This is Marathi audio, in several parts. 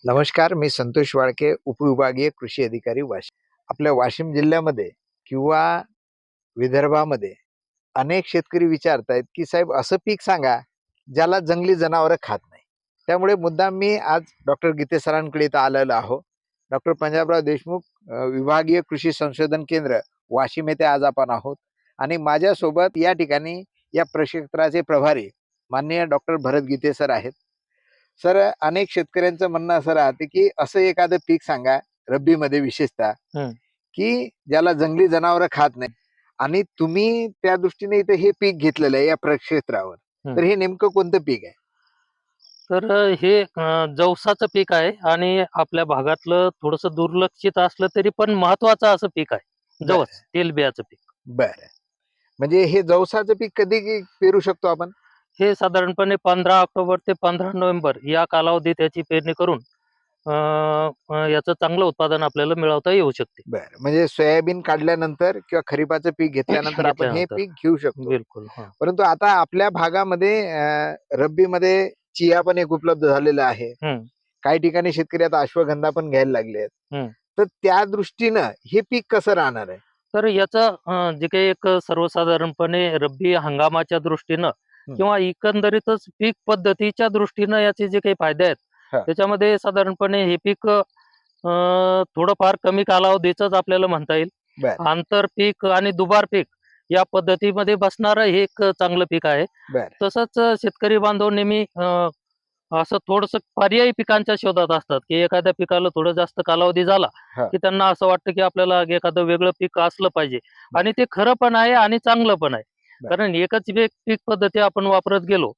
नमस्कार, मी संतोष वाळके, उपविभागीय कृषी अधिकारी वाशिम. आपल्या वाशिम जिल्ह्यामध्ये किंवा विदर्भामध्ये अनेक शेतकरी विचारतायत की साहेब असं पीक सांगा ज्याला जंगली जनावरं खात नाही. त्यामुळे मुद्दाम मी आज डॉक्टर गीते सरांकडे इथं आलेलो आहो. डॉक्टर पंजाबराव देशमुख विभागीय कृषी संशोधन केंद्र वाशिम येथे आज आपण आहोत आणि माझ्यासोबत या ठिकाणी या प्रक्षेत्राचे प्रभारी माननीय डॉक्टर भरत गीते सर आहेत. सर, अनेक शेतकऱ्यांचं म्हणणं असं राहते की असं एखादं पीक सांगा रब्बीमध्ये विशेषतः की ज्याला जंगली जनावरं खात नाही आणि तुम्ही त्या दृष्टीने इथे हे पीक घेतलेलं आहे या प्रक्षेत्रावर. तर हे नेमकं कोणतं पीक आहे? तर हे जवसाचं पीक आहे आणि आपल्या भागातलं थोडंसं दुर्लक्षित असलं तरी पण महत्वाचं असं पीक आहे. जवस तेलबियाचं पीक. बरं, म्हणजे हे जवसाचं पीक कधी पेरू शकतो आपण? हे साधारणपणे 15 ऑक्टोबर ते 15 नोव्हेंबर या कालावधीत त्याची पेरणी करून याचं चांगलं उत्पादन आपल्याला मिळवता येऊ शकते. बरं, म्हणजे सोयाबीन काढल्यानंतर किंवा खरीपाचं पीक घेतल्यानंतर आपण हे पीक घेऊ शकतो. बिलकुल. परंतु आता आपल्या भागामध्ये रब्बीमध्ये चिया पण एक उपलब्ध झालेलं आहे. काही ठिकाणी शेतकरी आता अश्वगंधा पण घ्यायला लागले आहेत. तर त्या दृष्टीनं हे पीक कसं राहणार आहे? तर याचं जे काही एक सर्वसाधारणपणे रब्बी हंगामाच्या दृष्टीनं किंवा एकंदरीतच पीक पद्धतीच्या दृष्टीनं याचे जे काही फायदे आहेत त्याच्यामध्ये साधारणपणे हे पीक थोडंफार कमी कालावधीच आपल्याला म्हणता येईल. आंतर पीक आणि दुबार पीक या पद्धतीमध्ये बसणारं हे एक चांगलं पीक आहे. तसंच शेतकरी बांधव नेहमी असं थोडस पर्यायी पिकांच्या शोधात असतात की एखाद्या पिकाला थोडं जास्त कालावधी झाला की त्यांना असं वाटतं की आपल्याला एखादं वेगळं पीक असलं पाहिजे आणि ते खरं पण आहे आणि चांगलं पण आहे. कारण एकच पीक पद्धती आपण वापरत गेलो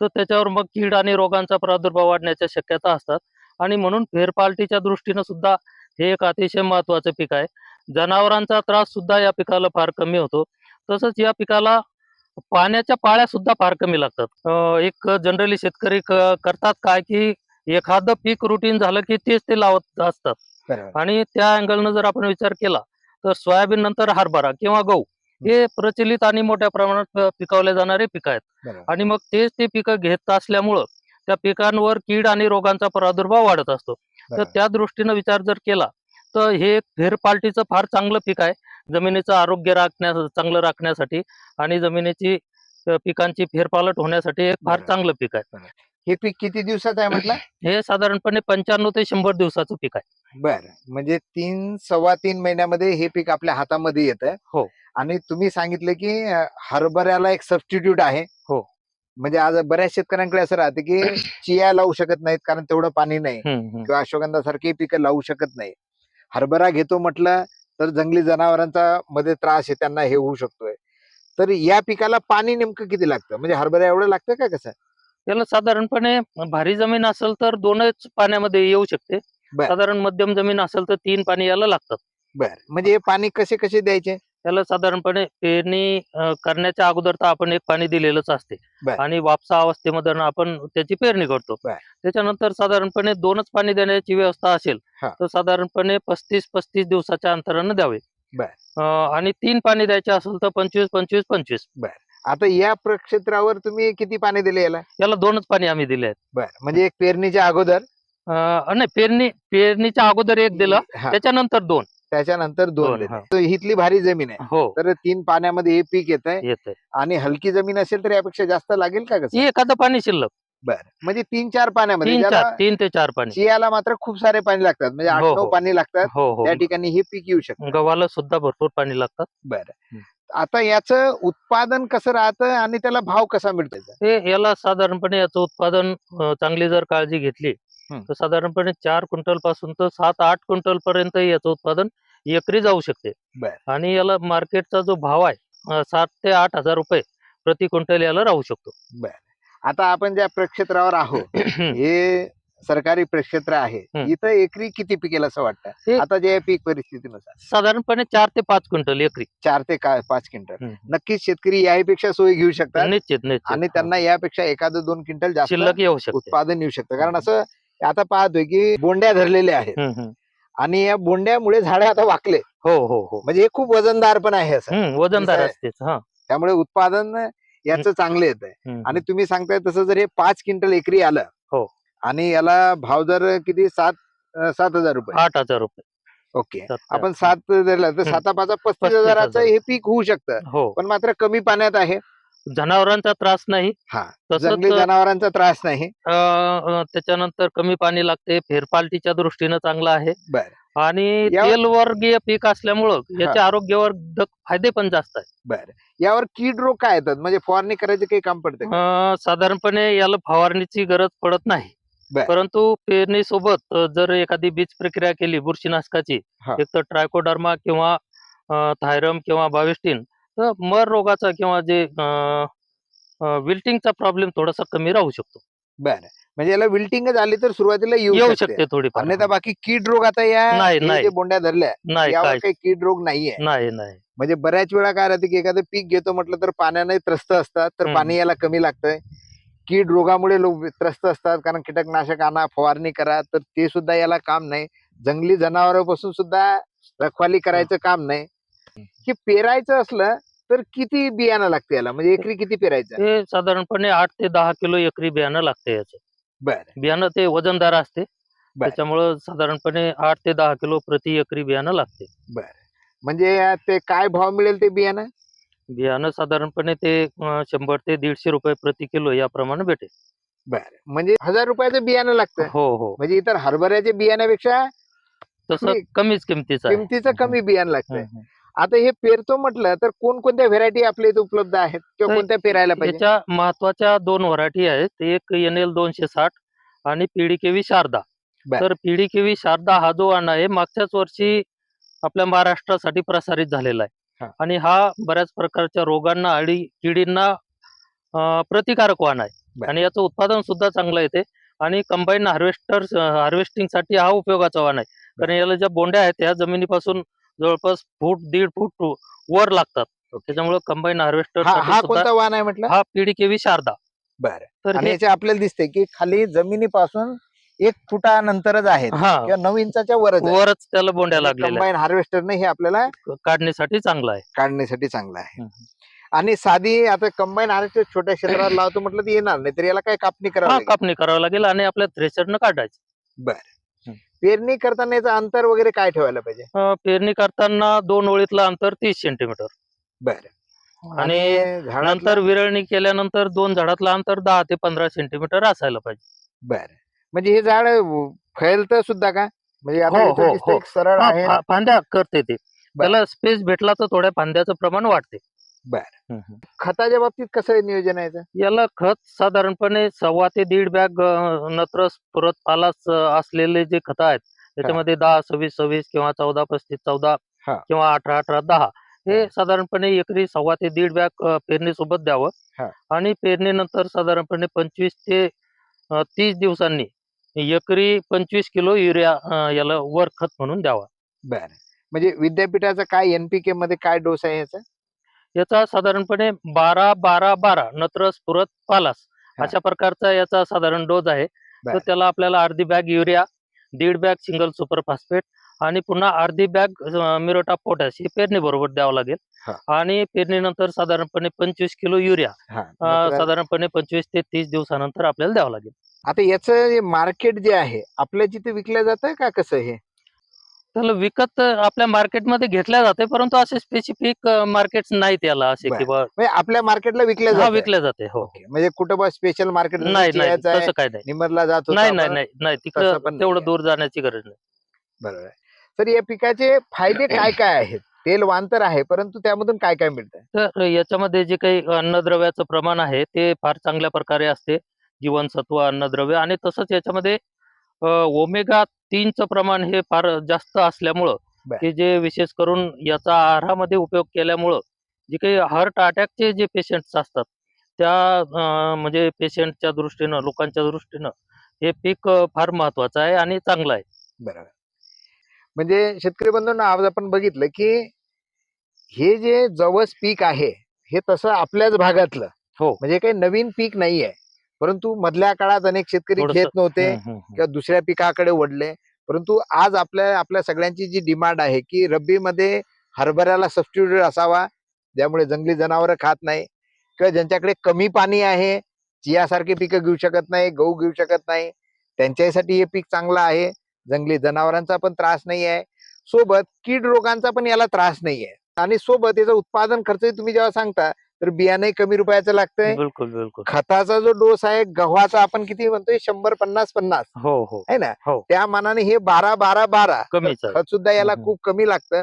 तर त्याच्यावर मग कीड आणि रोगांचा प्रादुर्भाव वाढण्याच्या शक्यता असतात आणि म्हणून फेरपालटीच्या दृष्टीनं सुद्धा हे एक अतिशय महत्वाचं पीक आहे. जनावरांचा त्रास सुद्धा या पिकाला फार कमी होतो. तसंच या पिकाला पाण्याच्या पाळ्या सुद्धा फार कमी लागतात. एक जनरली शेतकरी करतात काय की एखादं पीक रुटीन झालं की तेच ते लावत असतात आणि त्या अँगलनं जर आपण विचार केला तर सोयाबीन नंतर हरभरा किंवा गहू हे प्रचलित आणि मोठ्या प्रमाणात पिकवले जाणारे पीक आहेत आणि मग तेच ते पिकं घेत असल्यामुळं त्या पिकांवर कीड आणि रोगांचा प्रादुर्भाव वाढत असतो. तर त्या दृष्टीनं विचार जर केला तर हे फेरपालटीचं फार चांगलं पीक आहे. जमिनीचं आरोग्य चांगलं राखण्यासाठी आणि जमिनीची पिकांची फेरपालट होण्यासाठी एक फार चांगलं पीक आहे. हे पीक किती दिवसात आहे म्हटलं? हे साधारणपणे 95 ते 100 दिवसाचं पीक आहे. बरं, म्हणजे 3-3.25 महिन्यामध्ये हे पीक आपल्या हातामध्ये येतं. हो. आणि तुम्ही सांगितलं की हरभऱ्याला एक सबस्टिट्यूट आहे. हो. म्हणजे आज बऱ्याच शेतकऱ्यांकडे असं राहते की चिया लावू शकत नाहीत कारण तेवढं पाणी नाही किंवा अश्वगंधासारखी पिकं लावू शकत नाही. हरभरा घेतो म्हटलं तर जंगली जनावरांचा मध्ये त्रास आहे, त्यांना हे होऊ शकतोय. तर या पिकाला पाणी नेमकं किती लागतं? म्हणजे हरभरा एवढं लागतं का कसं? त्याला साधारणपणे भारी जमीन असेल तर 2च पाण्यामध्ये येऊ शकते. साधारण मध्यम जमीन असेल तर 3 पाणी याला लागतात. बरं, म्हणजे हे पाणी कसे कसे द्यायचे? त्याला साधारणपणे पेरणी करण्याच्या अगोदर तर आपण एक पाणी दिलेलंच असते आणि वापसा अवस्थेमध्ये आपण त्याची पेरणी करतो. त्याच्यानंतर साधारणपणे 2च पाणी देण्याची व्यवस्था असेल तर साधारणपणे 35-35 दिवसाच्या अंतरानं द्यावे आणि 3 पाणी द्यायचे असेल तर 25-25-25. आता या प्रक्षेत्रावर तुम्ही किती पाणी दिले याला? 2च पाणी आम्ही दिले आहेत. म्हणजे एक पेरणीच्या अगोदर नाही, पेरणीच्या अगोदर एक दिलं, त्याच्यानंतर 2. त्याच्यानंतर 2 दिले. इथली भारी जमीन आहे तर 3 पाण्यामध्ये हे पीक येतंय आणि हलकी जमीन असेल तर यापेक्षा जास्त लागेल का कसं? एखादं पाणी शिल्लक. बरं, म्हणजे 3-4 पाण्यामध्ये 3 ते 4 पाणी. चियाला मात्र खूप सारे पाणी लागतात, म्हणजे 8-9 पाणी लागतात. त्या ठिकाणी हे पीक येऊ शकतं. गव्हाला सुद्धा भरपूर पाणी लागतात. बरं, आता याचं उत्पादन कसं राहतं आणि त्याला भाव कसा मिळतो? याला साधारणपणे याचं उत्पादन चांगली जर काळजी घेतली तर साधारणपणे 4 क्विंटल पासून तर 7-8 क्विंटल पर्यंत याचं उत्पादन एकरी जाऊ शकते आणि याला मार्केटचा जो भाव आहे 7 ते 8 हजार रुपये प्रति क्विंटल याला राहू शकतो. आता आपण ज्या प्रक्षेत्रावर आहोत हे सरकारी प्रक्षेत्र आहे, इथं एकरी किती पिकेल असं वाटतं आता जे पीक परिस्थितीनुसार? साधारणपणे 4 ते 5 क्विंटल एकरी. 4 ते 5 क्विंटल. नक्कीच शेतकरी यापेक्षा सोय घेऊ शकतात. निश्चित आणि त्यांना यापेक्षा 1-2 क्विंटल जास्त शिल्लक येऊ शकते, उत्पादन येऊ शकतं. कारण असं आता पाहतोय की बोंड्या धरलेल्या आहेत आणि या बोंड्यामुळे झाडे आता वाकले. म्हणजे हे खूप वजनदार पण आहे, असं वजनदार असते. त्यामुळे उत्पादन याचं चांगलं येत आहे. आणि तुम्ही सांगताय तसं जर हे 5 क्विंटल एकरी आलं आणि याला भाव जर किती 7,000 रुपये 8,000 रुपये. ओके. 7 ते आपण 8. 7 धरलं तर हम्म. 7-5 35,000 35,000चं हे पीक होऊ शकतं, हो. पण मात्र कमी पाण्यात आहे. जनावरांचा त्रास नाही. हा, तसंच जंगली जनावरांचा त्रास नाही. त्याच्यानंतर कमी पाणी लागते, फेरपालटीच्या दृष्टीनं चांगलं आहे बर, आणि यावर तेलवर्गीय पीक असल्यामुळं हा, याचे आरोग्यवर्धक फायदे पण जास्त आहे. बर. यावर कीड रोग काय येतात, म्हणजे फवारणी करायचे काही काम पडतं का? साधारणपणे याला फवारणीची गरज पडत नाही. बर, परंतु पेरणीसोबत जर एखादी बीज प्रक्रिया केली बुरशीनाशकाची, हा. एक तर ट्रायकोडर्मा किंवा थायरम किंवा बाविस्टिन, तर मर रोगाचा किंवा जे विल्टिंगचा प्रॉब्लेम थोडासा कमी राहू शकतो. बर, म्हणजे याला विल्टिंग आली तर सुरुवातीला येऊ येऊ शकते, शकते थोडीफार. अन्यथा बाकी कीड रोग आता या नाही, हे नाही. जे बोंड्या धरल्या नाही, यावर काय काही कीड रोग नाहीये. नाही, नाही. म्हणजे बऱ्याच वेळा काय राहते की एखादं पीक घेतो म्हटलं तर पाण्याने त्रस्त असतात, तर हम्म. पाणी याला कमी लागतंय. कीड रोगामुळे लोक त्रस्त असतात, कारण कीटकनाशक आणा, फवारणी करा, तर ते सुद्धा याला काम नाही. जंगली जनावरांपासून सुद्धा रखवाली करायचं काम नाही. हे पेरायचं असलं तर किती बियाणं लागतं याला, म्हणजे एकरी किती पेरायचं? ते साधारणपणे 8 ते 10 किलो एकरी बियाणं लागते याचं. बर, बियाणं ते वजनदार असते. बर, त्याच्यामुळं साधारणपणे 8 ते 10 किलो प्रति एकरी बियाणं लागते. बर. म्हणजे ते काय भाव मिळेल ते बियाणं? बियाणं साधारणपणे ते 100 ते 150 रुपये प्रति किलो याप्रमाणे भेटेल. बर, म्हणजे 1,000 रुपयाचं बियाणं लागतं. हो, हो. म्हणजे इतर हरभऱ्याच्या बियाण्यापेक्षा तसं कमी कमीच किमतीचं आहे. किमतीचं कमी बियाणं हं, लागतंय. हं. आता हे पेरतो म्हटलं तर कोणकोणत्या व्हेरायटी आपल्या इथे उपलब्ध आहेत किंवा तर कोणत्या पेरायला पाहिजे? याच्या महत्वाच्या 2 व्हरायटी आहेत. एक NL 260 आणि PDKV शारदा. बर, तर PDKV शारदा हा जो वाण आहे मागच्याच वर्षी आपल्या महाराष्ट्रासाठी प्रसारित झालेला आहे हा. आणि हा बऱ्याच प्रकारच्या रोगांना आणि किडींना प्रतिकारक वाण आहे बर, आणि याचं उत्पादन सुद्धा चांगलं येते आणि कंबाईन हार्वेस्टिंगसाठी हा उपयोगाचा वाण आहे. बर. कारण याला ज्या बोंड्या आहेत त्या जमिनीपासून जवळपास फूट 1.5 फूट वर लागतात. ओके. त्याच्यामुळे कंबाईन हा हार्वेस्टरसाठी हा सुद्धा कोणता वाण आहे म्हटलं? हा PDKV शारदा. बर, तर आणि हे याचे आपल्याला दिसते की खाली जमिनीपासून 1 फुटानंतरच आहेत हा किंवा 9 इंचाच्या वरच आहे. वरच त्याला बोंड्या म्हणजे लागलेल्या कंबाईन हार्वेस्टरने हे आपल्याला आहेत. काढणीसाठी चांगलं आहे. काढण्यासाठी चांगलं आहे. हं. आणि साधी आता कंबाईन हार्वेस्टर छोट्या क्षेत्रावर लावतो म्हटलं तर येणार नाही, तर याला काय कापणी करावं हा, लागेल? कापणी करावं लागेल आणि आपल्या थ्रेशरनं काढायचं. बर, हं. पेरणी करताना याचं अंतर वगैरे काय ठेवायला पाहिजे? पेरणी करताना 2 ओळीतलं अंतर 30 सेंटीमीटर बर, आणि आणि झाडातलं? नंतर विरळणी केल्यानंतर 2 झाडातलं अंतर 10 ते 15 सेंटीमीटर असायला पाहिजे. बर, म्हणजे हे झाड फैलतं सुद्धा का? म्हणजे आता हो, याचं हो, दिसतंय हो. एक सरळ हा, आहे. फांद्या करते ते. बर, त्याला स्पेस भेटला तर थोड्या फांद्याचं प्रमाण वाढते. बर. हं, हं. खताच्या बाबतीत कसं आहे नियोजन आहे याचं? याला खत साधारणपणे 1.25 ते 1.5 बॅग नत्रस परत पालाच असलेले जे खतं आहेत त्याच्यामध्ये 10 26 26 किंवा 14 35 14 हा. किंवा 18 18 10 हे हा. साधारणपणे एकरी 1.25 ते 1.5 बॅग पेरणीसोबत द्यावं हा. आणि पेरणीनंतर साधारणपणे 25 ते 30 दिवसांनी एकरी 25 किलो युरिया याला वर खत म्हणून द्यावा. बर, म्हणजे विद्यापीठाचा काय NPK मध्ये काय डोस आहे याचा? याचा साधारणपणे 12 12 12 नत्रस पुरत पालास हा. अशा प्रकारचा याचा साधारण डोस आहे. तर बर, त्याला आपल्याला अर्धी bag urea, 1.5 bag single super phosphate आणि पुन्हा अर्धी बॅग म्युरेट ऑफ पोटॅश ही पेरणी बरोबर द्यावं लागेल. हा. आणि पेरणीनंतर साधारणपणे 25 किलो युरिया हा. नंतर साधारणपणे 25 ते 30 दिवसानंतर आपल्याला द्यावं लागेल. आता याचं मार्केट जे आहे आपल्या जिथे विकलं जातं का कसं हे? त्याला विकत आपल्या मार्केटमध्ये घेतल्या जाते, परंतु असे स्पेसिफिक मार्केट्स नाहीत याला असे बर, की बा म्हणजे आपल्या मार्केटला विकलं हा, जातं? विकल्या जाते. हो. ओके, म्हणजे कुठं बा स्पेशल मार्केट नाही, नाही. यायचं आहे, तसं काही नाही. निमरला जात होता नाही, नाही, आपण, नाही, नाही. तसं तिकडं पण तेवढं नाहीये. दूर जाण्याची गरज नाही. बरोबर आहे. तर या पिकाचे फायदे काय काय आहेत? तेल वाण तर आहे, परंतु त्यामधून काय काय मिळतं? तर याच्यामध्ये जे काही अन्नद्रव्याचं प्रमाण आहे ते फार चांगल्या प्रकारे असते. जीवनसत्व, अन्नद्रव्य आणि तसंच याच्यामध्ये ओमेगा 3चं प्रमाण हे फार जास्त असल्यामुळं बर, की जे विशेष करून याचा आहारामध्ये उपयोग केल्यामुळं जे काही हार्ट अटॅकचे जे पेशंट्स असतात त्या म्हणजे पेशंटच्या दृष्टीनं, लोकांच्या दृष्टीनं हे पीक फार महत्वाचं आहे आणि चांगलं आहे. बरोबर. म्हणजे शेतकरी बंधूंनो, आज आपण बघितलं की हे जे जवस पीक आहे हे तसं आपल्याच भागातलं, हो. म्हणजे काही नवीन पीक नाहीये, परंतु मधल्या काळात अनेक शेतकरी घेत थोडंसं नव्हते हं, हं, हं. किंवा दुसऱ्या पिकाकडे वळले. परंतु आज आपल्या सगळ्यांची जी डिमांड आहे की रब्बीमध्ये हरभऱ्याला सबस्टिट्यूट असावा, ज्यामुळे जंगली जनावरं खात नाही, किंवा ज्यांच्याकडे कमी पाणी आहे, चियासारखी पिकं घेऊ शकत नाही, गहू घेऊ शकत नाही, त्यांच्यासाठी हे पीक चांगलं आहे. जंगली जनावरांचा पण त्रास नाही आहे, सोबत कीड रोगांचा पण याला त्रास नाही आहे, आणि सोबत याचं उत्पादन खर्च तुम्ही जेव्हा सांगता तर बियाणे कमी रुपयाचं लागतंय. बिलकुल बिलकुल. खताचा जो डोस आहे गव्हाचा आपण किती म्हणतोय 100-50-50 हो हो आहे ना, हो. त्या मानाने हे 12-12-12 कमीच आहे. खत सुद्धा याला हम्म. खूप कमी लागतं.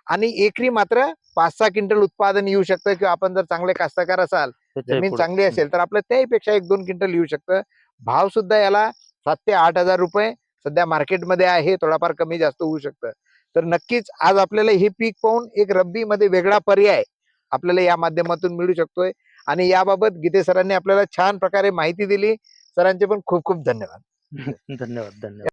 आणि एकरी मात्र 5-6 क्विंटल उत्पादन येऊ शकतं, किंवा आपण जर चांगले कास्तकार असाल, त्याच्या जमीन पुढं. चांगली असेल तर आपलं त्याहीपेक्षा 1-2 क्विंटल येऊ शकतं. भाव सुद्धा याला 7,000 ते 8,000 रुपये सध्या मार्केटमध्ये आहे, थोडाफार कमी जास्त होऊ शकतं. तर नक्कीच आज आपल्याला हे पीक पाहून एक रब्बी मध्ये वेगळा पर्याय आपल्याला या माध्यमातून मिळू शकतोय. आणि याबाबत गीते सरांनी आपल्याला छान प्रकारे माहिती दिली. सरांचे पण खूप खूप धन्यवाद. धन्यवाद धन्यवाद.